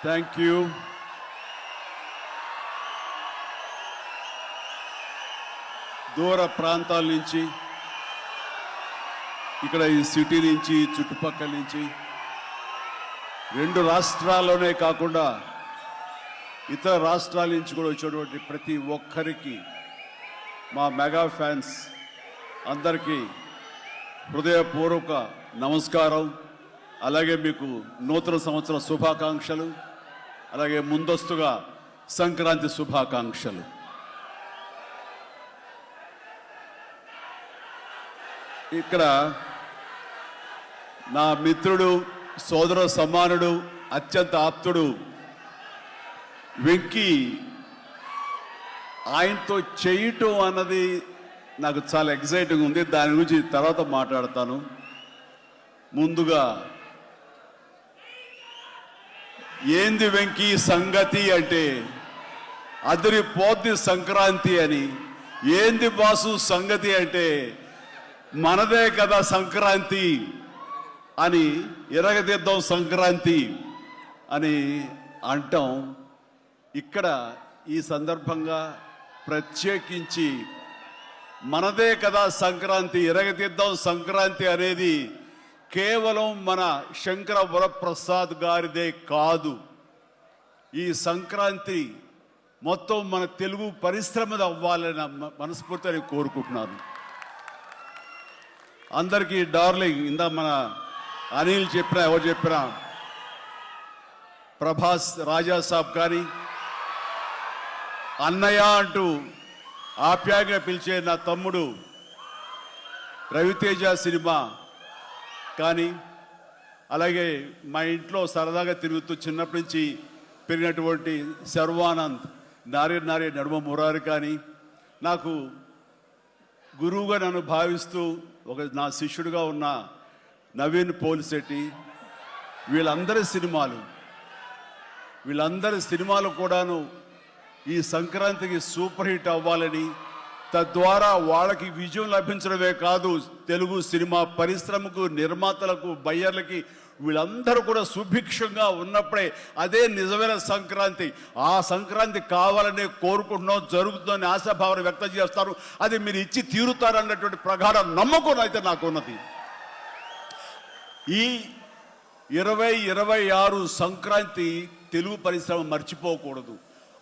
Thank you. దూర ప్రాంతాల నుంచి, ఇక్కడ ఈ సిటీ నుంచి, చుట్టుపక్కల నుంచి, 2 రాష్ట్రాల్లోనే కాకుండా ఇతర రాష్ట్రాల నుంచి కూడా వచ్చేటువంటి ప్రతి ఒక్కరికి, మా మెగా ఫ్యాన్స్ అందరికీ హృదయపూర్వక నమస్కారం. అలాగే మీకు నూతన సంవత్సర శుభాకాంక్షలు, అలాగే ముందస్తుగా సంక్రాంతి శుభాకాంక్షలు. ఇక్కడ నా మిత్రుడు, సోదర సమానుడు, అత్యంత ఆప్తుడు వెంకీ, ఆయనతో చేయటం అన్నది నాకు చాలా ఎక్సైటింగ్ ఉంది. దాని గురించి తర్వాత మాట్లాడతాను. ముందుగా ఏంది వెంకీ సంగతి అంటే అదిరిపోద్ది సంక్రాంతి అని. ఏంది బాసు సంగతి అంటే మనదే కదా సంక్రాంతి అని, ఎరగదిద్దాం సంక్రాంతి అని అంటాం. ఇక్కడ ఈ సందర్భంగా ప్రత్యేకించి మనదే కదా సంక్రాంతి, ఎరగదిద్దాం సంక్రాంతి అనేది కేవలం మన శంకర వరప్రసాద్ గారిదే కాదు. ఈ సంక్రాంతి మొత్తం మన తెలుగు పరిశ్రమది అవ్వాలని మనస్ఫూర్తిగా కోరుకుంటున్నాను. అందరికీ డార్లింగ్, ఇందా మన అనిల్ చెప్పినా, ఎవరు చెప్పినా, ప్రభాస్ రాజా సాబ్ కానీ, అన్నయ్య అంటూ ఆప్యాయంగా పిలిచే నా తమ్ముడు రవితేజ సినిమా కానీ, అలాగే మా ఇంట్లో సరదాగా తిరుగుతూ చిన్నప్పటి నుంచి పెరిగినటువంటి శర్వానంద్, నారి నడుమ మురారి కానీ, నాకు గురువుగా నన్ను భావిస్తూ నా శిష్యుడిగా ఉన్న నవీన్ పోలిశెట్టి, వీళ్ళందరి సినిమాలు కూడాను ఈ సంక్రాంతికి సూపర్ హిట్ అవ్వాలని, తద్వారా వాళ్ళకి విజయం లభించడమే కాదు, తెలుగు సినిమా పరిశ్రమకు, నిర్మాతలకు, బయ్యర్లకి వీళ్ళందరూ కూడా సుభిక్షంగా ఉన్నప్పుడే అదే నిజమైన సంక్రాంతి. ఆ సంక్రాంతి కావాలనే కోరుకుంటున్నాం, జరుగుతుందని ఆశాభావం వ్యక్తం చేస్తారు. అది మీరు ఇచ్చి తీరుతారన్నటువంటి ప్రగాఢ నమ్మకం అయితే నాకు ఉన్నది. ఈ 2026 సంక్రాంతి తెలుగు పరిశ్రమ మర్చిపోకూడదు.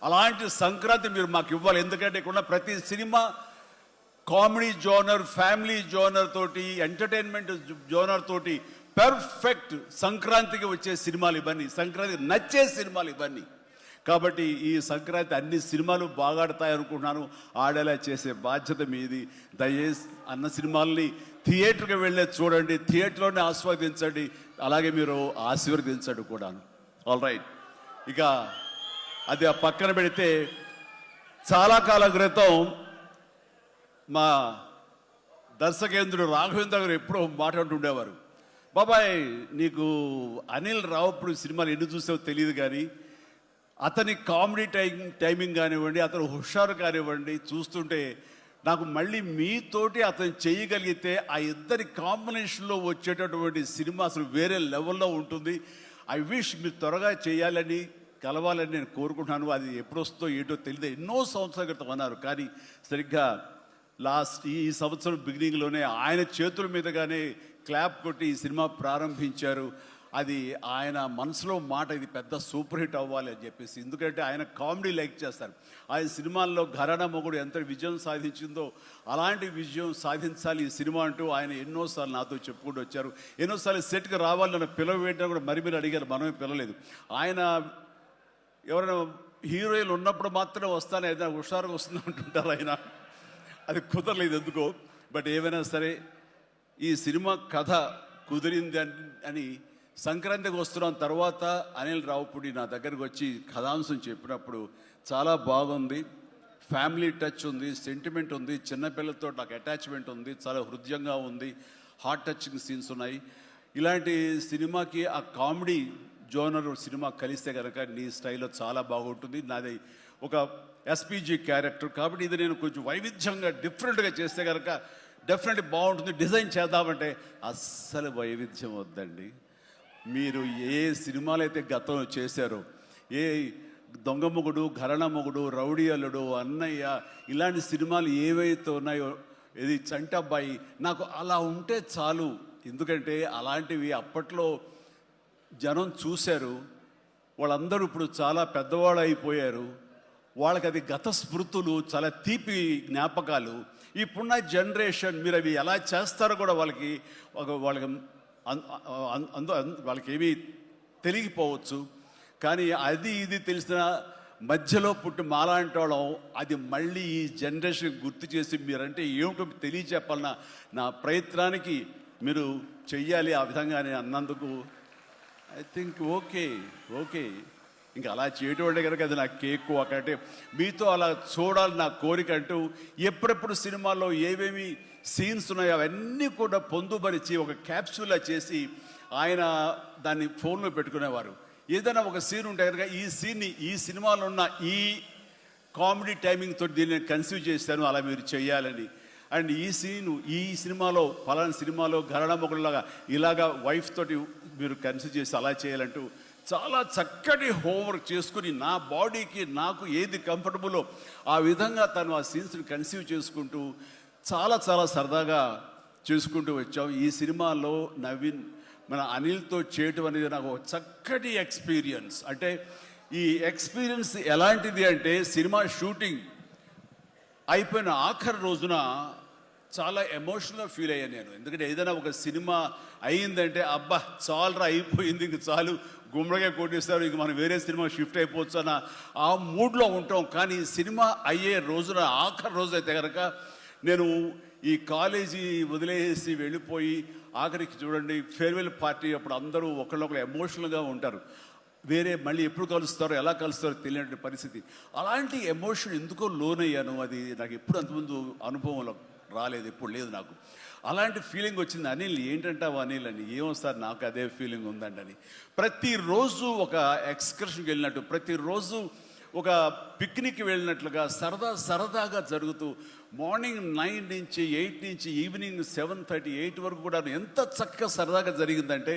అలాంటి సంక్రాంతి మీరు మాకు ఇవ్వాలి. ఎందుకంటే ఇక్కడ ప్రతి cinema comedy genre, family genre తోటి, ఎంటర్టైన్మెంట్ జోనర్ తోటి పర్ఫెక్ట్ సంక్రాంతికి వచ్చే సినిమాలు ఇవన్నీ, సంక్రాంతికి నచ్చే సినిమాలు ఇవన్నీ. కాబట్టి ఈ సంక్రాంతి అన్ని సినిమాలు బాగా ఆడతాయి అనుకుంటున్నాను. ఆడేలా చేసే బాధ్యత మీది. దయచేసి అన్న సినిమాల్ని థియేటర్కి వెళ్ళే చూడండి, థియేటర్లోనే ఆస్వాదించండి, అలాగే మీరు ఆశీర్వదించండి కూడాను. ఆల్ రైట్, ఇక అది ఆ పక్కన పెడితే, చాలా కాలం క్రితం మా దర్శకేంద్రుడు రాఘవేంద్ర గారు ఎప్పుడో మాట్లాడుతుండేవారు, బాబాయ్ నీకు అనిల్ రావుపూడి సినిమాలు ఎన్ని చూసావో తెలియదు కానీ అతని కామెడీ టైమింగ్ కానివ్వండి, అతను హుషారు కానివ్వండి, చూస్తుంటే నాకు మళ్ళీ మీతోటి అతను చేయగలిగితే ఆ ఇద్దరి కాంబినేషన్లో వచ్చేటటువంటి సినిమా అసలు వేరే లెవెల్లో ఉంటుంది. ఐ విష్ మీరు త్వరగా చేయాలని, కలవాలని నేను కోరుకుంటున్నాను. అది ఎప్పుడు వస్తుందో ఏంటో తెలియదు. ఎన్నో సంవత్సరాల క్రితం అన్నారు, కానీ సరిగ్గా ఈ సంవత్సరం బిగినింగ్లోనే ఆయన చేతుల మీదుగానే క్లాప్ కొట్టి ఈ సినిమా ప్రారంభించారు. అది ఆయన మనసులో మాట, ఇది పెద్ద సూపర్ హిట్ అవ్వాలి అని చెప్పేసి. ఎందుకంటే ఆయన కామెడీ లైక్ చేస్తారు. ఆయన సినిమాల్లో ఘరానా మొగుడు ఎంత విజయం సాధించిందో అలాంటి విజయం సాధించాలి ఈ సినిమా అంటూ ఆయన ఎన్నోసార్లు నాతో చెప్పుకుంటూ వచ్చారు. ఎన్నోసార్లు సెట్కి రావాలి నన్ను పిలవేంటని కూడా మరి అడిగారు, మనమే పిలవలేదు. ఆయన ఎవరైనా హీరోయిన్లు ఉన్నప్పుడు మాత్రమే వస్తాను, ఏదైనా హుషారుగా వస్తుంది అంటుంటారు ఆయన. అది కుదరలేదు ఎందుకో. బట్ ఏమైనా సరే ఈ సినిమా కథ కుదిరింది అని సంక్రాంతికి వస్తున్నాం తర్వాత అనిల్ రావుపూడి నా దగ్గరకు వచ్చి కథాంశం చెప్పినప్పుడు చాలా బాగుంది, ఫ్యామిలీ టచ్ ఉంది, సెంటిమెంట్ ఉంది, చిన్నపిల్లలతో నాకు అటాచ్మెంట్ ఉంది, చాలా హృదయంగా ఉంది, హార్ట్ టచింగ్ సీన్స్ ఉన్నాయి. ఇలాంటి సినిమాకి ఆ కామెడీ జోనర్ సినిమా కలిస్తే కనుక నీ స్టైల్లో చాలా బాగుంటుంది. నాది ఒక ఎస్పీజీ క్యారెక్టర్ కాబట్టి ఇది నేను కొంచెం వైవిధ్యంగా డిఫరెంట్గా చేస్తే కనుక డెఫినెట్లీ బాగుంటుంది, డిజైన్ చేద్దామంటే అస్సలు వైవిధ్యం వద్దండి. మీరు ఏ సినిమాలు అయితే గతంలో చేశారో, ఏ దొంగ మొగుడు, ఘరణ మొగుడు, రౌడీ అల్లుడు, అన్నయ్య ఇలాంటి సినిమాలు ఏవైతే ఉన్నాయో, ఇది చంటబ్బాయి, నాకు అలా ఉంటే చాలు. ఎందుకంటే అలాంటివి అప్పట్లో జనం చూశారు, వాళ్ళందరూ ఇప్పుడు చాలా పెద్దవాళ్ళు అయిపోయారు, వాళ్ళకి అది గత స్మృతులు, చాలా తీపి జ్ఞాపకాలు. ఇప్పుడున్న జనరేషన్ మీరు అవి ఎలా చేస్తారో కూడా వాళ్ళకి వాళ్ళకి ఏమీ తెలియకపోవచ్చు. కానీ అది ఇది తెలిసిన మధ్యలో పుట్టి మాలాంటి వాళ్ళం అది మళ్ళీ ఈ జనరేషన్ గుర్తు చేసి మీరంటే ఏమిటో తెలియచెప్పాలన్న నా ప్రయత్నానికి మీరు చెయ్యాలి. ఆ విధంగా నేను అన్నందుకు ఐ థింక్ ఓకే. ఇంకా అలా చేయటం అంటే కనుక అది నా కేక్ ఒకటే. మీతో అలా చూడాలి నా కోరిక అంటూ ఎప్పుడెప్పుడు సినిమాల్లో ఏవేమి సీన్స్ ఉన్నాయో అవన్నీ కూడా పొందుపరిచి ఒక క్యాప్సూల్లా చేసి ఆయన దాన్ని ఫోన్లో పెట్టుకునేవారు. ఏదైనా ఒక సీన్ ఉంటే కనుక ఈ సీన్ని ఈ సినిమాలో ఉన్న ఈ కామెడీ టైమింగ్తో దీన్ని కన్సీవ్ చేశాను, అలా మీరు చేయాలని. అండ్ ఈ సీను ఈ సినిమాలో ఫలానా సినిమాలో ఘరణ మొగుడులాగా ఇలాగా వైఫ్ తోటి మీరు కన్సీవ్ చేసి అలా చేయాలంటూ చాలా చక్కటి హోంవర్క్ చేసుకుని నా బాడీకి నాకు ఏది కంఫర్టబుల్లో ఆ విధంగా తను ఆ సీన్స్ని కన్సీవ్ చేసుకుంటూ చాలా చాలా సరదాగా చేసుకుంటూ వచ్చాం. ఈ సినిమాలో నవీన్ మన అనిల్తో చేయటం అనేది నాకు ఒక చక్కటి ఎక్స్పీరియన్స్. అంటే ఈ ఎక్స్పీరియన్స్ ఎలాంటిది అంటే సినిమా షూటింగ్ అయిపోయిన ఆఖరి రోజున చాలా ఎమోషనల్గా ఫీల్ అయ్యాను నేను. ఎందుకంటే ఏదైనా ఒక సినిమా అయ్యిందంటే అబ్బా చాలరా అయిపోయింది, ఇంక చాలు గుమ్మడిగా కొట్టేస్తారు, ఇంక మనం వేరే సినిమా షిఫ్ట్ అయిపోవచ్చు అన్న ఆ మూడ్లో ఉంటాం. కానీ సినిమా అయ్యే రోజున ఆఖరి రోజు అయితే కనుక నేను ఈ కాలేజీ వదిలేసి వెళ్ళిపోయి ఆఖరికి చూడండి ఫేర్వెల్ పార్టీ అప్పుడు అందరూ ఒకళ్ళొకరు ఎమోషనల్గా ఉంటారు. వేరే మళ్ళీ ఎప్పుడు కలుస్తారో ఎలా కలుస్తారో తెలియని పరిస్థితి. అలాంటి ఎమోషన్ ఎందుకో లోనయ్యాను. అది నాకు ఎప్పుడు అంతకుముందు అనుభవంలో రాలేదు, ఎప్పుడు లేదు నాకు. అలాంటి ఫీలింగ్ వచ్చింది. అనిల్ ఏంటంటావు అనిల్ అని. ఏమో సార్ నాకు అదే ఫీలింగ్ ఉందండి అని. ప్రతిరోజు ఒక ఎక్స్కర్షన్కి వెళ్ళినట్టు, ప్రతిరోజు ఒక పిక్నిక్ వెళ్ళినట్లుగా సరదాగా జరుగుతూ మార్నింగ్ 9 నుంచి 8 నుంచి ఈవినింగ్ 7:30, 8 వరకు కూడా ఎంత చక్కగా సరదాగా జరిగిందంటే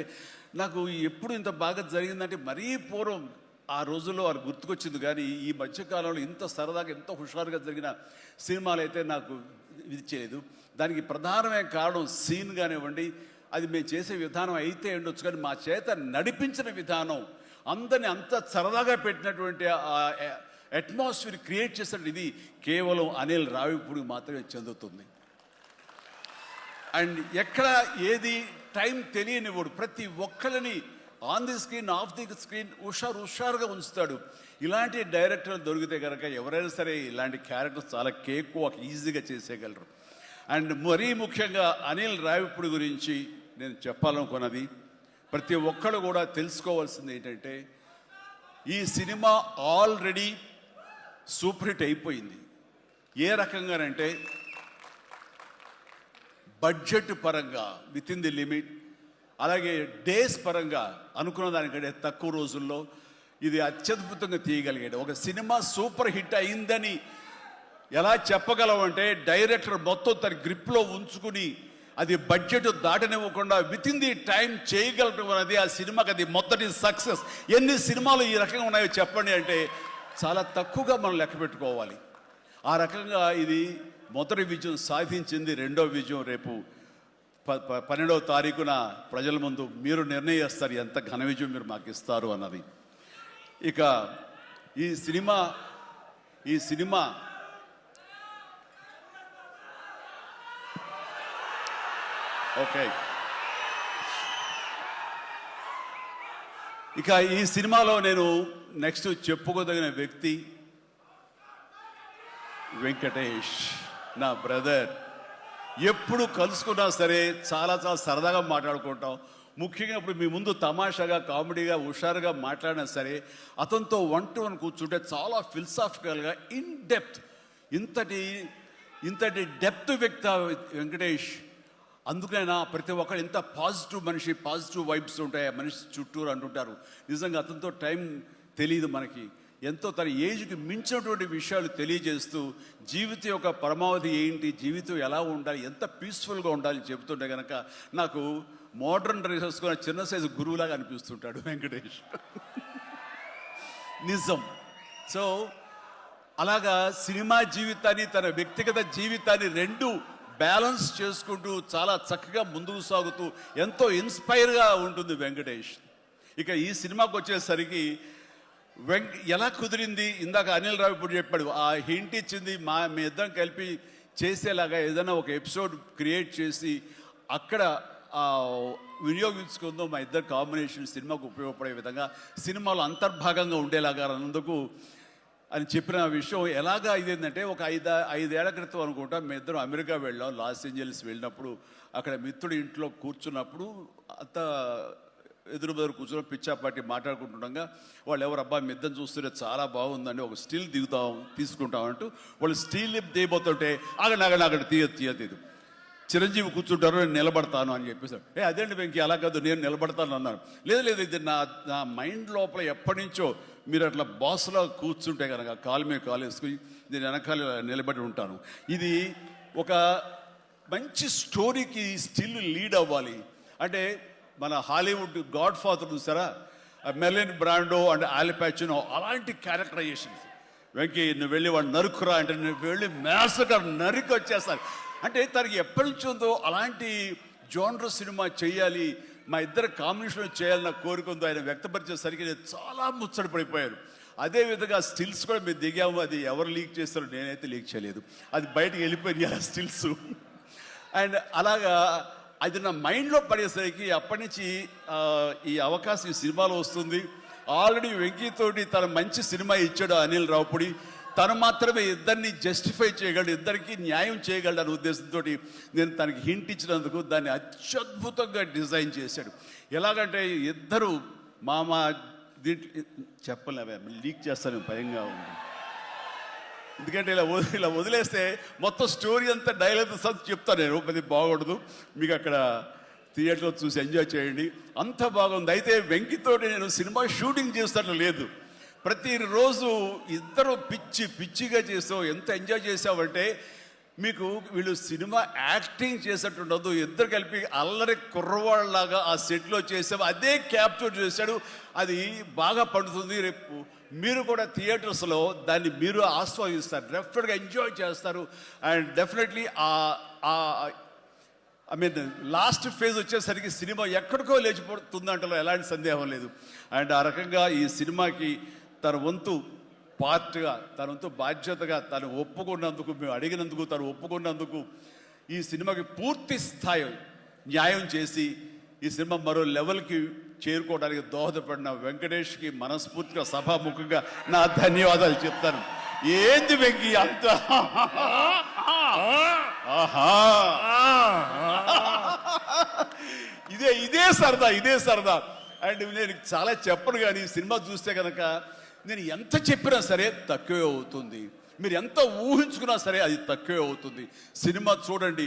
నాకు ఎప్పుడు ఇంత బాగా జరిగిందంటే మరీ పూర్వం ఆ రోజుల్లో అది గుర్తుకొచ్చింది. కానీ ఈ మధ్యకాలంలో ఇంత సరదాగా ఎంత హుషారుగా జరిగిన సినిమాలు అయితే నాకు ఇది చేయలేదు. దానికి ప్రధానమైన కారణం సీన్ కానివ్వండి, అది మేము చేసే విధానం అయితే ఉండొచ్చు, కానీ మా చేత నడిపించిన విధానం, అందరిని అంత సరదాగా పెట్టినటువంటి అట్మాస్ఫియర్ క్రియేట్ చేసినట్టు ఇది కేవలం అనిల్ రావిపూడికి మాత్రమే చెందుతుంది. అండ్ ఎక్కడ ఏది టైం తెలియనివాడు, ప్రతి ఒక్కరిని on the screen off the screen హుషారుగా ఉంచుతాడు. ఇలాంటి డైరెక్టర్లు దొరికితే కనుక ఎవరైనా సరే ఇలాంటి క్యారెక్టర్స్ చాలా ఈజీగా చేసేయగలరు. అండ్ మరీ ముఖ్యంగా అనిల్ రావిపూడి గురించి నేను చెప్పాలనుకున్నది, ప్రతి ఒక్కరు కూడా తెలుసుకోవాల్సింది ఏంటంటే ఈ సినిమా ఆల్రెడీ సూపర్ హిట్ అయిపోయింది. ఏ రకంగానంటే బడ్జెట్ పరంగా విత్ ఇన్ ది లిమిట్, అలాగే డేస్ పరంగా అనుకున్న దానికంటే తక్కువ రోజుల్లో ఇది అత్యద్భుతంగా తీయగలిగాడు. ఒక సినిమా సూపర్ హిట్ అయిందని ఎలా చెప్పగలవంటే డైరెక్టర్ మొత్తం తన గ్రిప్లో ఉంచుకుని అది బడ్జెట్ దాటనివ్వకుండా విత్ ఇన్ ది టైం చేయగలటం అనేది ఆ సినిమాకి అది మొదటి సక్సెస్. ఎన్ని సినిమాలు ఈ రకంగా ఉన్నాయో చెప్పండి అంటే చాలా తక్కువగా మనం లెక్క పెట్టుకోవాలి. ఆ రకంగా ఇది మొదటి విజయం సాధించింది. రెండో విజయం రేపు 12వ తారీఖున ప్రజల ముందు మీరు నిర్ణయిస్తారు ఎంత ఘన విజయం మీరు మాకు ఇస్తారు అన్నది. ఇక ఈ సినిమా ఓకే, ఇక ఈ సినిమాలో నేను నెక్స్ట్ చెప్పుకోదగిన వ్యక్తి వెంకటేష్, నా బ్రదర్. ఎప్పుడు కలుసుకున్నా సరే చాలా సరదాగా మాట్లాడుకుంటాం. ముఖ్యంగా ఇప్పుడు మీ ముందు తమాషాగా కామెడీగా హుషారుగా మాట్లాడినా సరే అతనితో 1-to-1 కూర్చుంటే చాలా ఫిలసాఫికల్గా ఇన్ డెప్త్, ఇంతటి డెప్త్ వ్యక్తి వెంకటేష్. అందుకైనా ప్రతి ఒక్కరు ఎంత పాజిటివ్ మనిషి, పాజిటివ్ వైబ్స్ ఉంటాయి ఆ మనిషి చుట్టూరు అంటుంటారు. నిజంగా అతనితో టైం తెలియదు మనకి. ఎంతో తన ఏజ్కి మించినటువంటి విషయాలు తెలియజేస్తూ జీవితం యొక్క పరమావధి ఏంటి, జీవితం ఎలా ఉండాలి, ఎంత పీస్ఫుల్గా ఉండాలి చెబుతుంటే కనుక నాకు మోడర్న్ డ్రెస్ వేసుకున్న చిన్న సైజు గురువులాగా అనిపిస్తుంటాడు వెంకటేష్. నిజం. సో అలాగా సినిమా జీవితాన్ని తన వ్యక్తిగత జీవితాన్ని రెండు బ్యాలెన్స్ చేసుకుంటూ చాలా చక్కగా ముందుకు సాగుతూ ఎంతో ఇన్స్పైర్గా ఉంటుంది వెంకటేష్. ఇక ఈ సినిమాకి వచ్చేసరికి ఎలా కుదిరింది, ఇందాక అనిల్ రావు ఇప్పుడు చెప్పాడు, ఆ హింట్ ఇచ్చింది మీ ఇద్దరం కలిపి చేసేలాగా ఏదైనా ఒక ఎపిసోడ్ క్రియేట్ చేసి అక్కడ వినియోగించుకుందాం, మా ఇద్దరు కాంబినేషన్ సినిమాకు ఉపయోగపడే విధంగా సినిమాలో అంతర్భాగంగా ఉండేలాగా అన్నందుకు అని చెప్పిన విషయం ఎలాగా అయిందంటే, ఒక ఐదేళ్ల క్రితం అనుకుంటా మీ ఇద్దరం అమెరికా వెళ్ళాం, లాస్ ఏంజల్స్ వెళ్ళినప్పుడు అక్కడ మిత్రుడి ఇంట్లో కూర్చున్నప్పుడు అంత ఎదురు బెదురు కూర్చొని పిచ్చాపాటి మాట్లాడుకుంటుండగా వాళ్ళు ఎవరు అబ్బాయి మిద్దం చూస్తుంటే చాలా బాగుందండి, ఒక స్టిల్ తీసుకుంటాం అంటూ వాళ్ళు స్టిల్ దిగిపోతుంటే అక్కడ తీయదు చిరంజీవి కూర్చుంటారు, నేను నిలబడతాను అని చెప్పేసాడు. అదేంటి వెంకీ అలా కాదు, నేను నిలబడతాను అన్నాను. లేదు ఇది నా మైండ్ లోపల ఎప్పటి నుంచో మీరు అట్లా బాస్లో కూర్చుంటే కనుక కాలు మీద కాలు వేసుకుని నేను వెనకాల నిలబడి ఉంటాను. ఇది ఒక మంచి స్టోరీకి స్టిల్ లీడ్ అవ్వాలి అంటే మన హాలీవుడ్ గాడ్ ఫాదర్ చూసారా, మెర్లిన్ బ్రాండో అండ్ ఆల్ పాచినో అలాంటి క్యారెక్టరైజేషన్స్. వెంకీ నువ్వు వెళ్ళి వాడు నరుకురా అంటే నువ్వు వెళ్ళి మ్యాస్గా నరికి వచ్చేస్తాను అంటే తనకి ఎప్పటి నుంచి ఉందో అలాంటి జోనర్ సినిమా చేయాలి, మా ఇద్దరు కాంబినేషన్ చేయాలన్న కోరిక ఉందో ఆయన వ్యక్తపరిచేసరికి నేను చాలా ముచ్చట పడిపోయాను. అదేవిధంగా స్టిల్స్ కూడా మేము దిగాము, అది ఎవరు లీక్ చేస్తారో నేనైతే లీక్ చేయలేదు, అది బయటకు వెళ్ళిపోయింది ఆ స్టిల్స్. అండ్ అలాగా అది నా మైండ్లో పడేసరికి అప్పటి నుంచి ఈ అవకాశం ఈ సినిమాలో వస్తుంది. ఆల్రెడీ వెంకీతోటి తన మంచి సినిమా ఇచ్చాడు అనిల్ రావుపూడి, తను మాత్రమే ఇద్దరిని జస్టిఫై చేయగలడు, ఇద్దరికి న్యాయం చేయగలడు అనే ఉద్దేశంతో నేను తనకి హింట్ ఇచ్చినందుకు దాన్ని అత్యద్భుతంగా డిజైన్ చేశాడు. ఎలాగంటే ఇద్దరు దీంట్లో చెప్పలేవే లీక్ చేస్తాను భయంగా ఉంది, ఎందుకంటే ఇలా వదిలేస్తే మొత్తం స్టోరీ అంతా డైలాగ్ చెప్తాను నేను, అది బాగుండదు, మీకు అక్కడ థియేటర్లో చూసి ఎంజాయ్ చేయండి, అంత బాగుంది. అయితే వెంకితోటి నేను సినిమా షూటింగ్ చేస్తాను లేదు, ప్రతిరోజు ఇద్దరు పిచ్చిగా చేసావు, ఎంత ఎంజాయ్ చేసావంటే మీకు వీళ్ళు సినిమా యాక్టింగ్ చేసేట్టు ఉండదు, ఇద్దరు కలిపి అల్లరి కుర్రవాళ్ళలాగా ఆ సెట్లో చేసావు, అదే క్యాప్చర్ చేశాడు, అది బాగా పండుతుంది. రేపు మీరు కూడా థియేటర్స్లో దాన్ని మీరు ఆస్వాదిస్తారు, డెఫినెట్గా ఎంజాయ్ చేస్తారు. And definitely I mean last phase వచ్చేసరికి సినిమా ఎక్కడికో లేచిపోతుందంటలో ఎలాంటి సందేహం లేదు. అండ్ ఆ రకంగా ఈ సినిమాకి తన వంతు పార్ట్గా, తన వంతు బాధ్యతగా తను ఒప్పుకున్నందుకు, మేము అడిగినందుకు తను ఒప్పుకున్నందుకు, ఈ సినిమాకి పూర్తి స్థాయి న్యాయం చేసి ఈ సినిమా మరో లెవెల్కి చేరుకోవడానికి దోహదపడిన వెంకటేష్కి మనస్ఫూర్తిగా సభాముఖంగా నా ధన్యవాదాలు చెప్తాను. ఏంది వెంకీ అంత ఇదే సరదా. అండ్ నేను చాలా చెప్పను కానీ సినిమా చూస్తే కనుక నేను ఎంత చెప్పినా సరే తక్కువే అవుతుంది, మీరు ఎంత ఊహించుకున్నా సరే అది తక్కువే అవుతుంది. సినిమా చూడండి,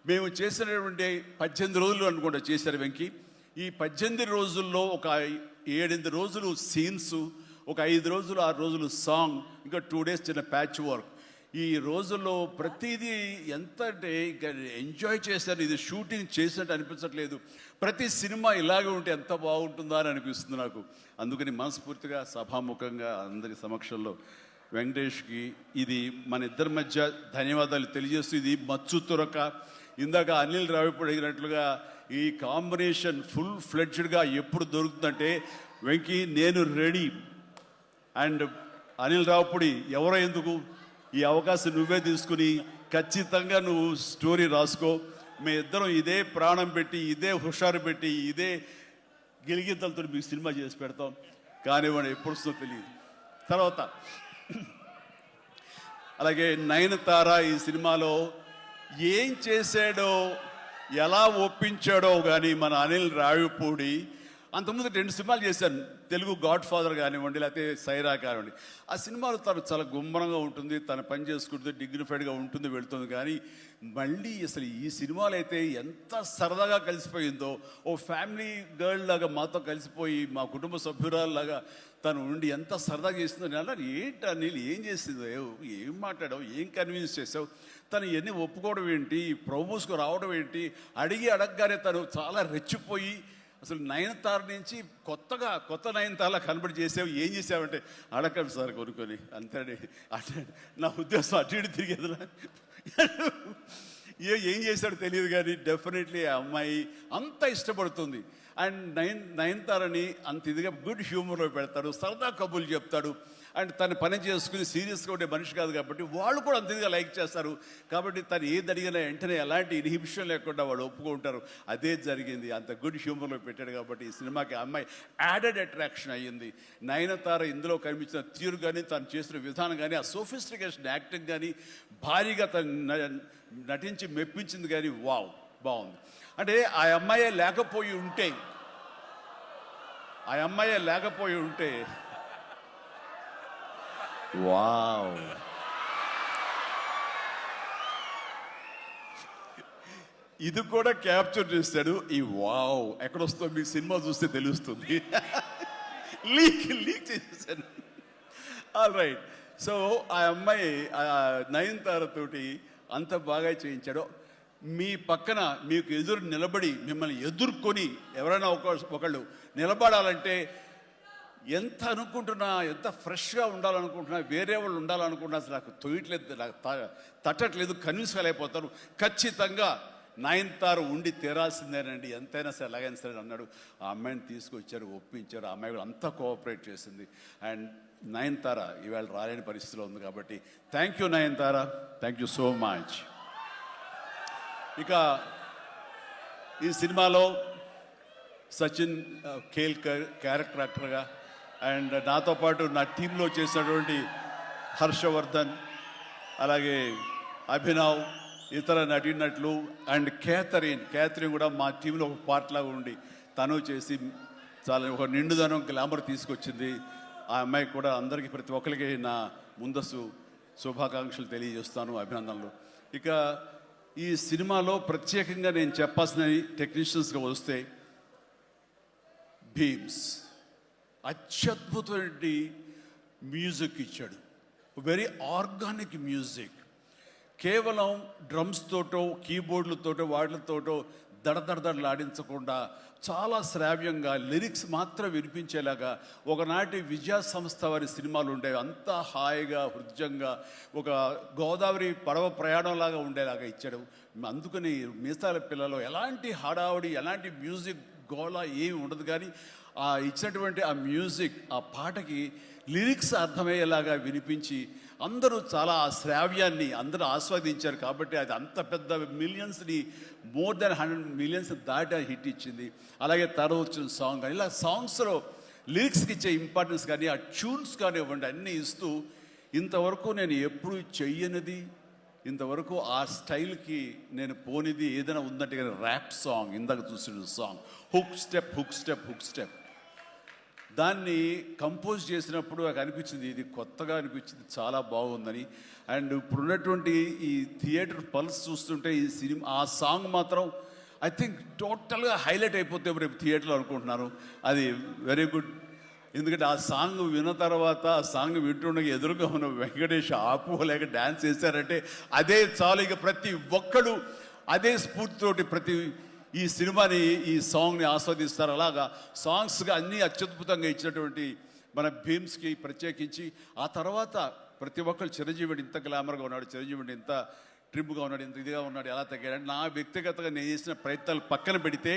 మేము చేసినటువంటి 18 రోజులు అనుకుంటా చేశారు వెంకీ. ఈ 18 రోజుల్లో ఒక 7-8 రోజులు సీన్స్, ఒక 5 రోజులు 6 రోజులు సాంగ్, ఇంకా 2 days చిన్న ప్యాచ్ వర్క్. ఈ రోజుల్లో ప్రతిదీ ఎంత అంటే ఇంకా ఎంజాయ్ చేశారు, ఇది షూటింగ్ చేసినట్టు అనిపించట్లేదు. ప్రతి సినిమా ఇలాగే ఉంటే ఎంత బాగుంటుందా అని అనిపిస్తుంది నాకు. అందుకని మనస్ఫూర్తిగా సభాముఖంగా అందరి సమక్షంలో వెంకటేష్కి ఇది మన ఇద్దరి మధ్య ధన్యవాదాలు తెలియజేస్తూ, ఇది మచ్చు తురక. ఇందాక అనిల్ రావిపూడి అడిగినట్లుగా ఈ కాంబినేషన్ ఫుల్ ఫ్లెడ్జ్డ్గా ఎప్పుడు దొరుకుతుందంటే వెంకీ నేను రెడీ. అండ్ అనిల్ రావిపూడి ఎవరో ఎందుకు, ఈ అవకాశం నువ్వే తీసుకుని ఖచ్చితంగా నువ్వు స్టోరీ రాసుకో, మీ ఇద్దరం ఇదే ప్రాణం పెట్టి, ఇదే హుషారు పెట్టి, ఇదే గిలిగిద్దలతో మీకు సినిమా చేసి పెడతాం. కానివ్వండి, ఎప్పుడు వస్తుందో తెలియదు. తర్వాత అలాగే నయనతార ఈ సినిమాలో ఏం చేశాడో, ఎలా ఒప్పించాడో కానీ మన అనిల్ రావిపూడి. అంతకుముందు 2 సినిమాలు చేశాను తెలుగు గాడ్ ఫాదర్ కానివ్వండి, లేకపోతే సైరా కానివ్వండి, ఆ సినిమాలో తను చాలా గుమ్మరంగా ఉంటుంది, తను పని చేసుకుంటుంది, డిగ్నిఫైడ్గా ఉంటుంది, వెళుతుంది. కానీ మళ్ళీ అసలు ఈ సినిమాలో అయితే ఎంత సరదాగా కలిసిపోయిందో, ఓ ఫ్యామిలీ గర్ల్ లాగా మాతో కలిసిపోయి మా కుటుంబ సభ్యురాల్లాగా తను ఉండి ఎంత సరదాగా చేసిందో. నేను అన్నాను, ఏంటి అనిల్ ఏం చేసిందో, ఏం మాట్లాడావు, ఏం కన్విన్స్ చేసావు, తను ఇవన్నీ ఒప్పుకోవడం ఏంటి, ప్రమోస్కు రావడం ఏంటి, అడగగానే తను చాలా రెచ్చిపోయి అసలు నయనతార నుంచి కొత్త నయనతారలా కనబడి చేసావు, ఏం చేసావంటే అడగండి సార్ కొనుక్కొని అంతే. అంటే నా ఉద్దేశం అటు ఇటు తిరిగేదిలా. ఏం చేశాడో తెలియదు, కానీ డెఫినెట్లీ ఆ అమ్మాయి అంత ఇష్టపడుతుంది. అండ్ నయనతారని అంత ఇదిగా గుడ్ హ్యూమర్లో పెడతాడు, సరదా కబుర్లు చెప్తాడు. అండ్ తను పని చేసుకుని సీరియస్గా ఉండే మనిషి కాదు కాబట్టి వాళ్ళు కూడా అంత ఇదిగా లైక్ చేస్తారు. కాబట్టి తను ఏది అడిగినా వెంటనే ఎలాంటి ఇన్హిబిషన్ లేకుండా వాళ్ళు ఒప్పుకుంటారు. అదే జరిగింది, అంత గుడ్ హ్యూమర్లో పెట్టాడు కాబట్టి ఈ సినిమాకి అమ్మాయి యాడెడ్ అట్రాక్షన్ అయ్యింది. నయనతార ఇందులో కనిపించిన తీరు కానీ, తను చేసిన విధానం కానీ, ఆ సోఫిస్టికేషన్ యాక్టింగ్ కానీ, భారీగా తను నటించి మెప్పించింది. కానీ వావ్, బాగుంది. అంటే ఆ అమ్మాయే లేకపోయి ఉంటే వావ్, ఇది కూడా క్యాప్చర్ చేస్తాడు. ఈ వావ్ ఎక్కడొస్తుందో మీకు సినిమా చూస్తే తెలుస్తుంది. లీక్ చేసేసాను. All right. సో ఆ అమ్మాయి నయనతార తోటి అంత బాగా చేయించాడు. మీ పక్కన మీకు ఎదురు నిలబడి మిమ్మల్ని ఎదుర్కొని ఎవరైనా ఒకళ్ళు నిలబడాలంటే ఎంత అనుకుంటున్నా, ఎంత ఫ్రెష్గా ఉండాలనుకుంటున్నా, వేరే వాళ్ళు ఉండాలనుకుంటున్నా అసలు నాకు తొయ్యట్లేదు, నాకు తట్టట్లేదు, కన్విన్స్ కాలేకపోతాను. ఖచ్చితంగా నయనతార ఉండి తీరాల్సిందేనండి, ఎంతైనా సరే ఎలాగైనా సరే అన్నాడు. ఆ అమ్మాయిని తీసుకొచ్చారు, ఒప్పించారు. ఆ అమ్మాయి కూడా అంతా కోఆపరేట్ చేసింది. అండ్ నయనతార ఇవాళ రాలేని పరిస్థితిలో ఉంది కాబట్టి thank you Nayanthara, thank you so much. ఇక ఈ సినిమాలో సచిన్ కేల్కర్ క్యారెక్టర్ యాక్టర్గా, అండ్ నాతో పాటు నా టీంలో చేసినటువంటి హర్షవర్ధన్, అలాగే అభినవ్, ఇతర నటీనటులు, అండ్ క్యాథరిన్ కూడా మా టీంలో ఒక పార్ట్ లాగా ఉండి తను చేసి చాలా ఒక నిండుదనం, గ్లామర్ తీసుకొచ్చింది. ఆ అమ్మాయికి కూడా అందరికీ ప్రతి ఒక్కరికి నా ముందస్తు శుభాకాంక్షలు తెలియజేస్తాను, అభినందనలు. ఇక ఈ సినిమాలో ప్రత్యేకంగా నేను చెప్పాల్సిన టెక్నీషియన్స్గా వస్తే, భీమ్స్ అత్యద్భుతమైన మ్యూజిక్ ఇచ్చాడు, వెరీ ఆర్గానిక్ మ్యూజిక్. కేవలం డ్రమ్స్ తోటో కీబోర్డులతోటో వాటితోటో దడదడలాడించకుండా చాలా శ్రావ్యంగా లిరిక్స్ మాత్రం వినిపించేలాగా ఒకనాటి విజయ సంస్థ వారి సినిమాలు ఉండేవి. అంతా హాయిగా హృద్యంగా ఒక గోదావరి పడవ ప్రయాణంలాగా ఉండేలాగా ఇచ్చాడు. అందుకని మీసాల పిల్లలో ఎలాంటి హడావుడి, ఎలాంటి మ్యూజిక్ గోళ ఏమి ఉండదు. కానీ ఆ ఇచ్చినటువంటి ఆ మ్యూజిక్, ఆ పాటకి లిరిక్స్ అర్థమయ్యేలాగా వినిపించి అందరూ చాలా ఆ శ్రావ్యాన్ని అందరూ ఆస్వాదించారు. కాబట్టి అది అంత పెద్ద మిలియన్స్ని, మోర్ దెన్ 100 మిలియన్స్ దాటి హిట్ ఇచ్చింది. అలాగే తర్వాత వచ్చిన సాంగ్ కానీ, ఇలా సాంగ్స్లో లిరిక్స్కి ఇచ్చే ఇంపార్టెన్స్ కానీ, ఆ ట్యూన్స్ కానీ ఇవ్వండి, అన్నీ ఇస్తూ ఇంతవరకు నేను ఎప్పుడు చెయ్యనిది, ఇంతవరకు ఆ స్టైల్కి నేను పోనిది ఏదైనా ఉందంటే కానీ ర్యాప్ సాంగ్, ఇందాక చూసిన సాంగ్ హుక్ స్టెప్ దాన్ని కంపోజ్ చేసినప్పుడు నాకు అనిపించింది, ఇది కొత్తగా అనిపించింది, చాలా బాగుందని. అండ్ ఇప్పుడున్నటువంటి ఈ థియేటర్ పల్స్ చూస్తుంటే ఈ సినిమా ఆ సాంగ్ మాత్రం ఐ థింక్ టోటల్గా హైలైట్ అయిపోతే రేపు థియేటర్లో అనుకుంటున్నాను. అది వెరీ గుడ్. ఎందుకంటే ఆ సాంగ్ విన్న తర్వాత, ఆ సాంగ్ వింటుండగా ఎదురుగా ఉన్న వెంకటేష్ ఆపుకోలేక డ్యాన్స్ చేశారంటే అదే చాలు. ఇక ప్రతి ఒక్కడు అదే స్ఫూర్తితోటి ప్రతి ఈ సినిమాని, ఈ సాంగ్ని ఆస్వాదిస్తారు. అలాగా సాంగ్స్గా అన్నీ అత్యద్భుతంగా ఇచ్చినటువంటి మన భీమ్స్కి ప్రత్యేకించి, ఆ తర్వాత ప్రతి ఒక్కరు చిరంజీవి ఇంత గ్లామర్గా ఉన్నాడు, చిరంజీవి ఇంత ట్రిమ్గా ఉన్నాడు, ఇంత ఇదిగా ఉన్నాడు, ఎలా తగ్గాడు. నా వ్యక్తిగతంగా నేను చేసిన ప్రయత్నాలు పక్కన పెడితే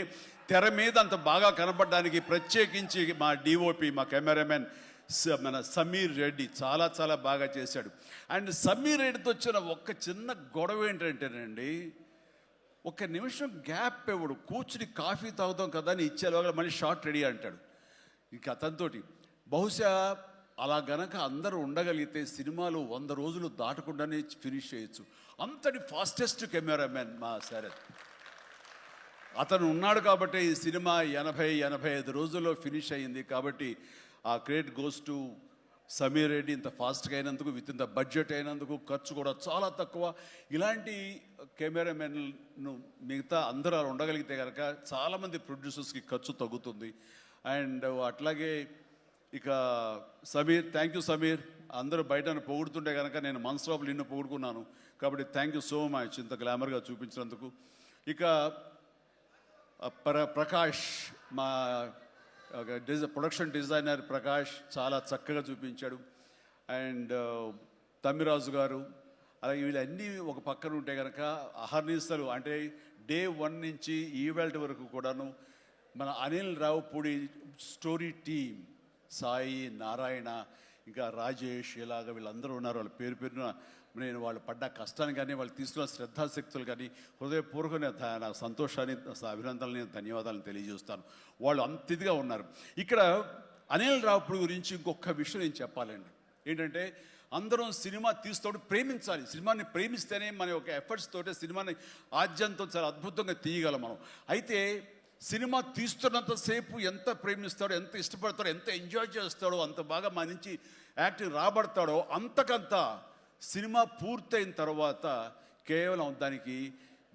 తెర మీద అంత బాగా కనపడడానికి ప్రత్యేకించి మా డిఓపి, మా కెమెరామెన్ మన సమీర్ రెడ్డి చాలా చాలా బాగా చేశాడు. అండ్ సమీర్ రెడ్డితో వచ్చిన ఒక్క చిన్న గొడవ ఏంటంటేనండి, ఒక నిమిషం గ్యాప్ ఇవ్వడు, కూర్చుని కాఫీ తాగుతాం కదా అని ఇచ్చేలోగా మళ్ళీ షార్ట్ రెడీ అంటాడు. ఇంక అతనితోటి బహుశా అలా గనక అందరూ ఉండగలిగితే సినిమాలు 100 రోజులు దాటకుండానే ఫినిష్ చేయొచ్చు. అంతటి ఫాస్టెస్ట్ కెమెరామెన్ మా శరత్. అతను ఉన్నాడు కాబట్టి ఈ సినిమా 80-85 రోజుల్లో ఫినిష్ అయ్యింది. కాబట్టి ఆ credit goes to Sameer Reddy. ఇంత ఫాస్ట్గా అయినందుకు, విత్ ఇన్ ద బడ్జెట్ అయినందుకు, ఖర్చు కూడా చాలా తక్కువ. ఇలాంటి కెమెరామెన్ను మిగతా అందరూ అలా ఉండగలిగితే కనుక చాలామంది ప్రొడ్యూసర్స్కి ఖర్చు తగ్గుతుంది. అండ్ అట్లాగే ఇక సమీర్, థ్యాంక్ యూ సమీర్. అందరూ బయట పొగుడుతుంటే కనుక నేను మనసులో నిన్ను పొగుడుకున్నాను, కాబట్టి థ్యాంక్ యూ సో మచ్ ఇంత గ్లామర్గా చూపించినందుకు. ఇక ప్రకాష్, మా ప్రొడక్షన్ డిజైనర్ ప్రకాష్ చాలా చక్కగా చూపించాడు. అండ్ తమ్మిరాజు గారు, అలాగే వీళ్ళన్నీ ఒక పక్కన ఉంటే కనుక అహర్నిశలు అంటే డే 1 నుంచి ఈవెల్ట్ వరకు కూడాను మన అనిల్ రావుపూడి స్టోరీ టీమ్, సాయి, నారాయణ, ఇంకా రాజేష్, ఇలాగ వీళ్ళందరూ ఉన్నారు. వాళ్ళ పేరు పేరున నేను వాళ్ళు పడ్డ కష్టాన్ని కానీ, వాళ్ళు తీసుకున్న శ్రద్ధాశక్తులు కానీ హృదయపూర్వకమైన నా సంతోషాన్ని, అభినందనలు, ధన్యవాదాలను తెలియజేస్తాను. వాళ్ళు అంత ఇదిగా ఉన్నారు. ఇక్కడ అనిల్ రావుపూడి గురించి ఇంకొక విషయం నేను చెప్పాలండి. ఏంటంటే అందరం సినిమా తీస్తూ ప్రేమించాలి. సినిమాని ప్రేమిస్తేనే మన యొక్క ఎఫర్ట్స్ తోటే సినిమాని ఆద్యంతం చాలా అద్భుతంగా తీయగలం మనం. అయితే సినిమా తీస్తున్నంతసేపు ఎంత ప్రేమిస్తాడో, ఎంత ఇష్టపడతాడో, ఎంత ఎంజాయ్ చేస్తాడో, అంత బాగా మన నుంచి యాక్టింగ్ రాబడతాడో, అంతకంత సినిమా పూర్తయిన తర్వాత కేవలం దానికి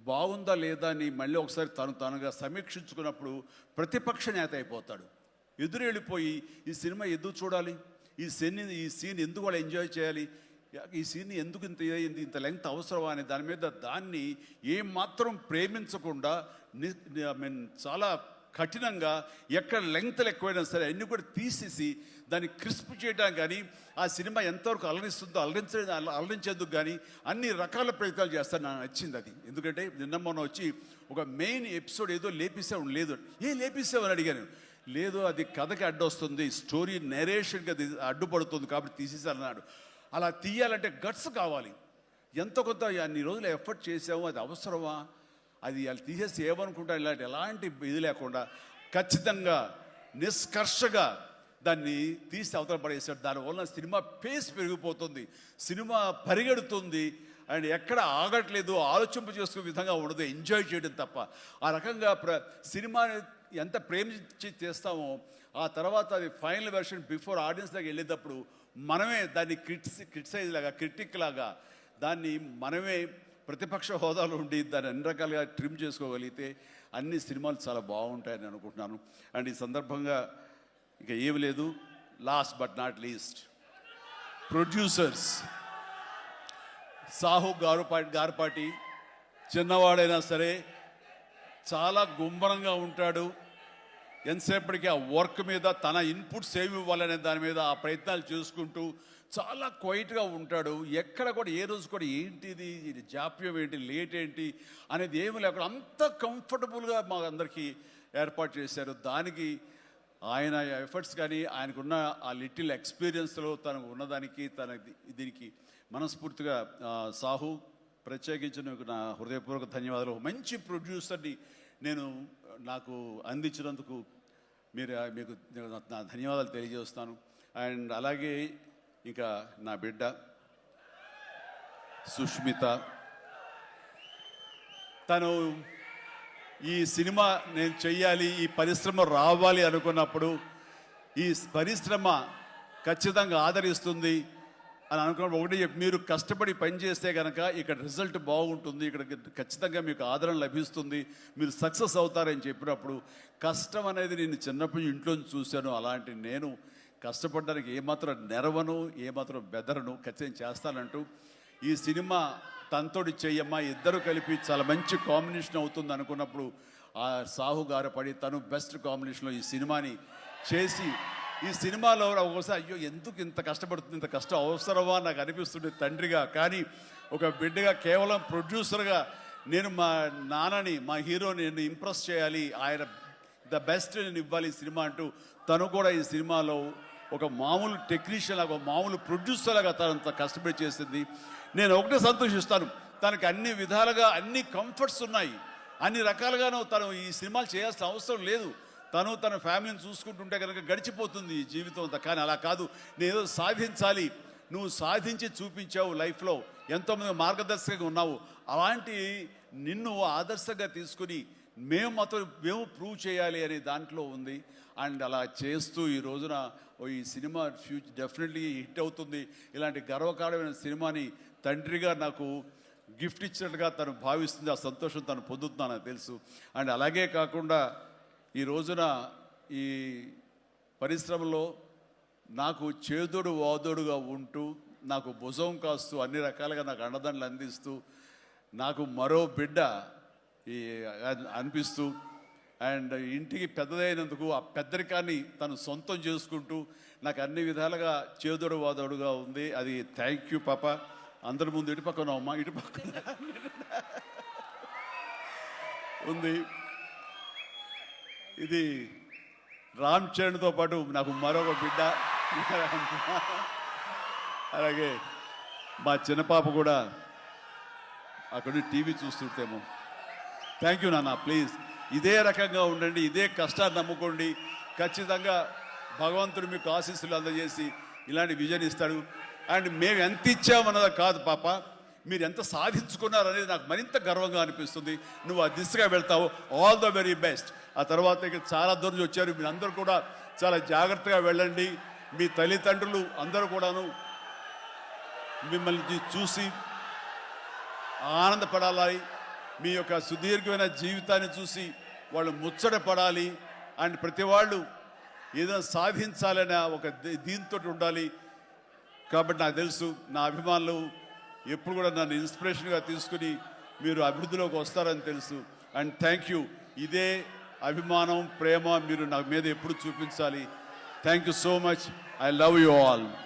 బాగుందా లేదా అని మళ్ళీ ఒకసారి తనుగా సమీక్షించుకున్నప్పుడు ప్రతిపక్ష నేత అయిపోతాడు. ఎదురు వెళ్ళిపోయి ఈ సినిమా ఎందుకు చూడాలి, ఈ సీన్ ఎందుకు వాళ్ళు ఎంజాయ్ చేయాలి, ఈ సీన్ ఎందుకు ఇంత అయింది, ఇంత లెంగ్త్ అవసరమా అని దాని మీద దాన్ని ఏమాత్రం ప్రేమించకుండా చాలా కఠినంగా ఎక్కడ లెంగ్త్లు ఎక్కువైనా సరే అన్నీ కూడా తీసేసి దాన్ని క్రిస్ప్ చేయడానికి కానీ, ఆ సినిమా ఎంతవరకు అలరిస్తుందో అలరించేందుకు కానీ అన్ని రకాల ప్రయత్నాలు చేస్తాను. నాకు నచ్చింది అది. ఎందుకంటే నిన్న మొన్న వచ్చి ఒక మెయిన్ ఎపిసోడ్ ఏదో లేపేసావు, లేదు లేపేసావు అని అడిగాను. లేదు, అది కథకి అడ్డొస్తుంది, స్టోరీ నెరేషన్గా అడ్డుపడుతుంది కాబట్టి తీసేసారన్నాడు. అలా తీయాలంటే గట్స్ కావాలి. ఎంత కొంత అన్ని రోజులు ఎఫర్ట్ చేసాము, అది అవసరమా, అది వాళ్ళు తీసేసి ఏమనుకుంటారు, ఎలాంటి ఇది లేకుండా ఖచ్చితంగా నిష్కర్షగా దాన్ని తీసి అవతల పడేసాడు. దానివల్ల సినిమా పేస్ పెరిగిపోతుంది, సినిమా పరిగెడుతుంది, అండ్ ఎక్కడ ఆగట్లేదు, ఆలోచింప చేసుకునే విధంగా ఉండదు, ఎంజాయ్ చేయడం తప్ప. ఆ రకంగా సినిమాని ఎంత ప్రేమించి చేస్తామో ఆ తర్వాత అది ఫైనల్ వెర్షన్ బిఫోర్ ఆడియన్స్ దగ్గర వెళ్ళేటప్పుడు మనమే దాన్ని క్రిటిసైజ్ లాగా, క్రిటిక్ లాగా దాన్ని మనమే ప్రతిపక్ష హోదాలో ఉండి దాన్ని అన్ని రకాలుగా ట్రిమ్ చేసుకోగలిగితే అన్ని సినిమాలు చాలా బాగుంటాయని అనుకుంటున్నాను. అండ్ ఈ సందర్భంగా ఇక ఏమి లేదు, last but not least producers Sahu Garapati చిన్నవాడైనా సరే చాలా గుంభరంగా ఉంటాడు. ఎంతసేపటికి ఆ వర్క్ మీద తన ఇన్పుట్స్ ఏమి ఇవ్వాలనే దాని మీద ఆ ప్రయత్నాలు చేసుకుంటూ చాలా క్వైట్గా ఉంటాడు. ఎక్కడ కూడా ఏ రోజు కూడా ఏంటిది జాప్యం ఏంటి, లేట్ ఏంటి అనేది ఏమి లేకుండా అంత కంఫర్టబుల్గా మా అందరికీ ఏర్పాటు చేశారు. దానికి ఆయన ఎఫర్ట్స్ కానీ ఆయనకున్న ఆ లిటిల్ ఎక్స్పీరియన్స్లో తనకు ఉన్నదానికి దీనికి మనస్ఫూర్తిగా సాహు ప్రత్యేకించి నా హృదయపూర్వక ధన్యవాదాలు. మంచి ప్రొడ్యూసర్ని నాకు అందించినందుకు మీకు నా ధన్యవాదాలు తెలియజేస్తాను. అండ్ అలాగే ఇంకా నా బిడ్డ సుష్మిత, తను ఈ సినిమా నేను చెయ్యాలి, ఈ పరిశ్రమ రావాలి అనుకున్నప్పుడు ఈ పరిశ్రమ ఖచ్చితంగా ఆదరిస్తుంది అని అనుకున్నప్పుడు ఒకటి మీరు కష్టపడి పనిచేస్తే కనుక ఇక్కడ రిజల్ట్ బాగుంటుంది, ఇక్కడ ఖచ్చితంగా మీకు ఆదరణ లభిస్తుంది, మీరు సక్సెస్ అవుతారని చెప్పినప్పుడు కష్టం అనేది నేను చిన్నప్పుడు ఇంట్లో చూశాను. అలాంటి నేను కష్టపడడానికి ఏమాత్రం నెరవను, ఏమాత్రం బెదరను, ఖచ్చితంగా చేస్తానంటూ ఈ సినిమా తనతోటి చెయ్యమ్మా, ఇద్దరు కలిపి చాలా మంచి కాంబినేషన్ అవుతుంది అనుకున్నప్పుడు ఆ సాహు గారు పడి తను బెస్ట్ కాంబినేషన్లో ఈ సినిమాని చేసి ఈ సినిమాలో ఒకసారి అయ్యో ఎందుకు ఇంత కష్టపడుతుంది, ఇంత కష్టం అవసరమా నాకు అనిపిస్తుంది తండ్రిగా. కానీ ఒక బిడ్డగా కేవలం ప్రొడ్యూసర్గా నేను మా నాన్నని, మా హీరోని నేను ఇంప్రెస్ చేయాలి, ఆయన ద బెస్ట్ నేను ఇవ్వాలి ఈ సినిమా అంటూ తను కూడా ఈ సినిమాలో ఒక మామూలు టెక్నీషియన్ లాగా, మామూలు ప్రొడ్యూసర్ లాగా తనంత కష్టపడి చేసింది. నేను ఒకటే సంతోషిస్తాను, తనకి అన్ని విధాలుగా అన్ని కంఫర్ట్స్ ఉన్నాయి, అన్ని రకాలుగాను తను ఈ సినిమాలు చేయాల్సిన అవసరం లేదు. తను తన ఫ్యామిలీని చూసుకుంటుంటే కనుక గడిచిపోతుంది ఈ జీవితం అంతా. కానీ అలా కాదు, నేనేదో సాధించాలి, నువ్వు సాధించి చూపించావు, లైఫ్లో ఎంతోమంది మార్గదర్శకంగా ఉన్నావు, అలాంటి నిన్ను ఆదర్శంగా తీసుకుని మేము ప్రూవ్ చేయాలి అనే దాంట్లో ఉంది. అండ్ అలా చేస్తూ ఈ రోజున ఈ సినిమా ఫ్యూచర్ డెఫినెట్లీ హిట్ అవుతుంది. ఇలాంటి గర్వకారణమైన సినిమాని తండ్రిగా నాకు గిఫ్ట్ ఇచ్చినట్టుగా తను భావిస్తుంది. ఆ సంతోషం తను పొందుతున్నాను నాకు తెలుసు. అండ్ అలాగే కాకుండా ఈ రోజున ఈ పరిశ్రమలో నాకు చేదోడు వాదోడుగా ఉంటూ నాకు భుజం కాస్తూ అన్ని రకాలుగా నాకు అండదండలు అందిస్తూ నాకు మరో బిడ్డ ఈ అనిపిస్తూ అండ్ ఇంటికి పెద్దదైనందుకు ఆ పెద్దరికాన్ని తను సొంతం చేసుకుంటూ నాకు అన్ని విధాలుగా చేదోడు వాదోడుగా ఉంది. అది థ్యాంక్ యూ పాప. అందరి ముందు ఇటు పక్కన అమ్మా, ఇటు పక్కన ఉంది. ఇది రామ్ చరణ్తో పాటు నాకు మరొక బిడ్డ. అలాగే మా చిన్న పాప కూడా అక్కడ టీవీ చూస్తుంటేమో. థ్యాంక్ యూ నాన్న. ప్లీజ్ ఇదే రకంగా ఉండండి, ఇదే కష్టాన్ని నమ్ముకోండి. ఖచ్చితంగా భగవంతుడు మీకు ఆశీస్సులు అందజేసి ఇలాంటి విజన్ ఇస్తాడు. అండ్ మేము ఎంత ఇచ్చామన్నది కాదు పాప, మీరు ఎంత సాధించుకున్నారనేది నాకు మరింత గర్వంగా అనిపిస్తుంది. నువ్వు ఆ దిశగా వెళ్తావు. All the very best. ఆ తర్వాత ఇక చాలా దూరం వచ్చారు. మీరు అందరూ కూడా చాలా జాగ్రత్తగా వెళ్ళండి. మీ తల్లిదండ్రులు అందరూ కూడాను మిమ్మల్ని చూసి ఆనందపడాలి. మీ యొక్క సుదీర్ఘమైన జీవితాన్ని చూసి వాళ్ళు ముచ్చట పడాలి. అండ్ ప్రతి వాళ్ళు ఏదైనా సాధించాలనే ఒక దీంతో ఉండాలి. కాబట్టి నాకు తెలుసు నా అభిమానులు ఎప్పుడు కూడా నన్ను ఇన్స్పిరేషన్గా తీసుకుని మీరు అభివృద్ధిలోకి వస్తారని తెలుసు. And thank you. ఇదే అభిమానం ప్రేమ మీరు నా మీద ఎప్పుడు చూపించాలి. Thank you so much. I love you all.